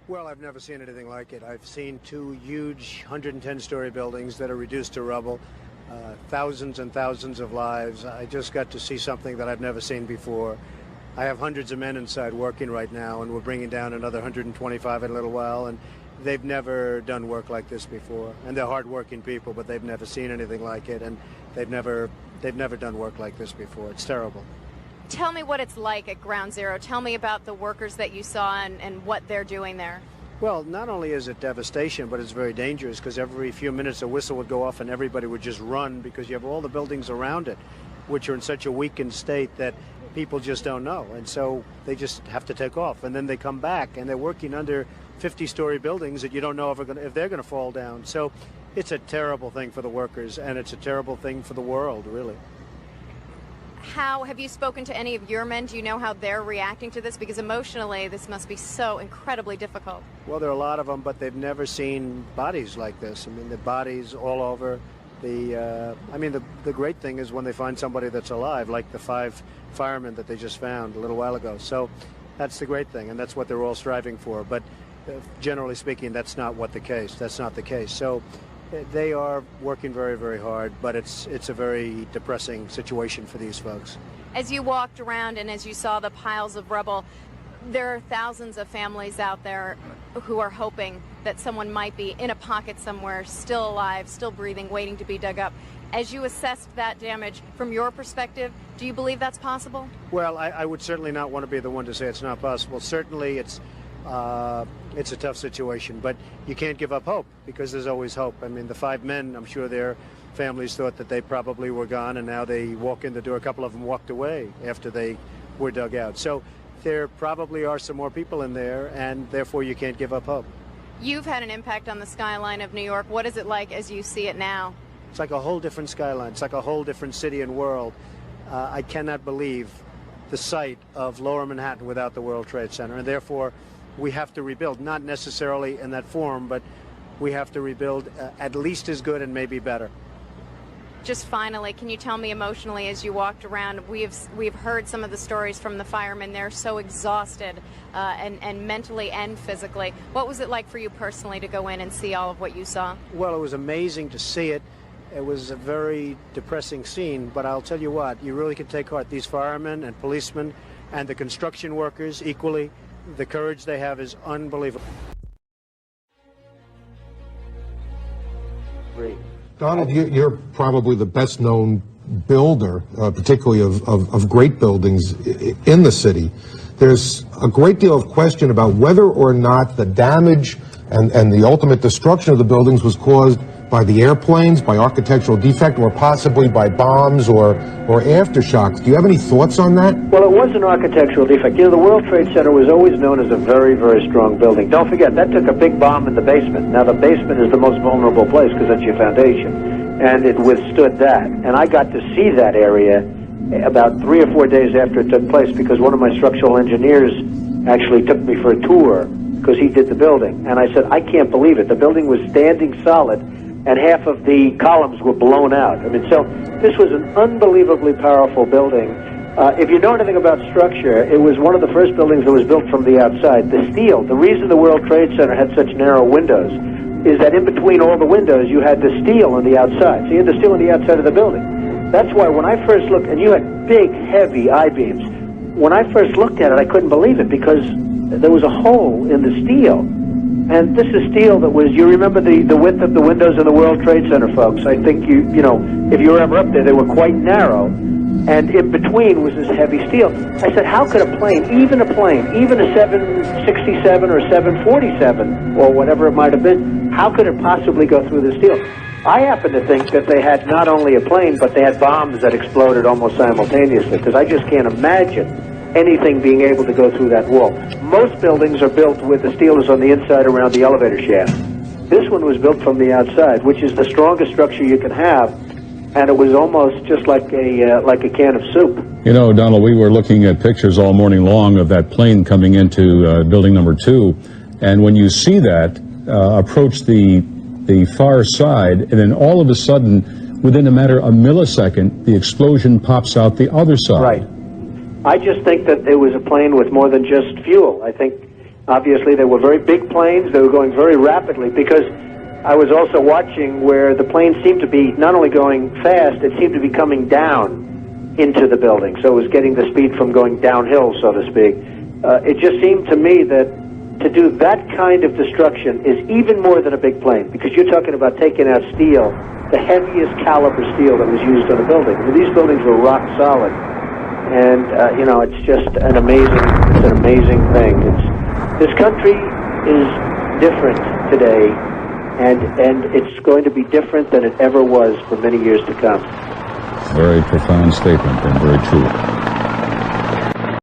Well, I've never seen anything like it. I've seen two huge 110-story buildings that are reduced to rubble, thousands and thousands of lives. I just got to see something that I've never seen before. I have hundreds of men inside working right now, and we're bringing down another 125 in a little while, and they've never done work like this before. And they're hardworking people, but they've never seen anything like it, and they've never done work like this before. It's terrible. Tell me what it's like at Ground Zero. Tell me about the workers that you saw and what they're doing there. Well, not only is it devastation, but it's very dangerous because every few minutes a whistle would go off and everybody would just run because you have all the buildings around it, which are in such a weakened state that people just don't know. And so they just have to take off. And then they come back and they're working under 50-story buildings that you don't know if they're going to fall down. So it's a terrible thing for the workers, and it's a terrible thing for the world, really. How have you spoken to any of your men? Do you know how they're reacting to this? Because emotionally, this must be so incredibly difficult. Well, there are a lot of them, but they've never seen bodies like this. I mean, the bodies all over. The great thing is when they find somebody that's alive, like the 5 firemen that they just found a little while ago. So that's the great thing, and that's what they're all striving for. But generally speaking, that's not the case. That's not the case. So they are working very, very hard, but it's a very depressing situation for these folks. As you walked around and as you saw the piles of rubble, there are thousands of families out there who are hoping that someone might be in a pocket somewhere, still alive, still breathing, waiting to be dug up. As you assessed that damage, from your perspective, do you believe that's possible? Well, I would certainly not want to be the one to say it's not possible. Certainly it's a tough situation, but you can't give up hope because there's always hope. I mean, the 5 men, I'm sure their families thought that they probably were gone, and now they walk in the door. A couple of them walked away after they were dug out. So there probably are some more people in there, and therefore you can't give up hope. You've had an impact on the skyline of New York. What is it like as you see it now? It's like a whole different skyline. It's like a whole different city and world. I cannot believe the sight of Lower Manhattan without the World Trade Center, and therefore we have to rebuild, not necessarily in that form, but we have to rebuild at least as good and maybe better. Just finally, can you tell me emotionally as you walked around, we've heard some of the stories from the firemen. They're so exhausted and mentally and physically. What was it like for you personally to go in and see all of what you saw? Well, it was amazing to see it. It was a very depressing scene, but I'll tell you what, you really can take heart. These firemen and policemen and the construction workers equally, the courage they have is unbelievable. Donald, you're probably the best known builder, particularly of great buildings in the city. There's a great deal of question about whether or not the damage and the ultimate destruction of the buildings was caused by the airplanes, by architectural defect, or possibly by bombs or aftershocks. Do you have any thoughts on that? Well, it was an architectural defect. You know, the World Trade Center was always known as a very, very strong building. Don't forget, that took a big bomb in the basement. Now, the basement is the most vulnerable place because that's your foundation, and it withstood that. And I got to see that area about 3 or 4 days after it took place because one of my structural engineers actually took me for a tour because he did the building. And I said, I can't believe it. The building was standing solid, and half of the columns were blown out. I mean, so this was an unbelievably powerful building. If you know anything about structure, it was one of the first buildings that was built from the outside. The steel, the reason the World Trade Center had such narrow windows is that in between all the windows, you had the steel on the outside. So you had the steel on the outside of the building. That's why when I first looked, and you had big, heavy I-beams, when I first looked at it, I couldn't believe it because there was a hole in the steel. And this is steel that was, you remember the width of the windows in the World Trade Center, folks. I think you know, if you were ever up there, they were quite narrow. And in between was this heavy steel. I said, how could a plane, even a 767 or 747, or whatever it might have been, how could it possibly go through the steel? I happen to think that they had not only a plane, but they had bombs that exploded almost simultaneously, because I just can't imagine anything being able to go through that wall. Most buildings are built with the steel is on the inside around the elevator shaft. This one was built from the outside, which is the strongest structure you can have, and it was almost just like a can of soup. You know, Donald, we were looking at pictures all morning long of that plane coming into building number 2, and when you see that approach the far side, and then all of a sudden, within a matter of a millisecond, the explosion pops out the other side. Right. I just think that it was a plane with more than just fuel. I think Obviously, they were very big planes. They were going very rapidly, because I was also watching where the plane seemed to be not only going fast, it seemed to be coming down into the building. So it was getting the speed from going downhill, so to speak. It just seemed to me that to do that kind of destruction is even more than a big plane, because you're talking about taking out steel, the heaviest caliber steel that was used on a building. I mean, these buildings were rock solid. And, you know, it's just an amazing thing. This country is different today, and it's going to be different than it ever was for many years to come. Very profound statement and very true.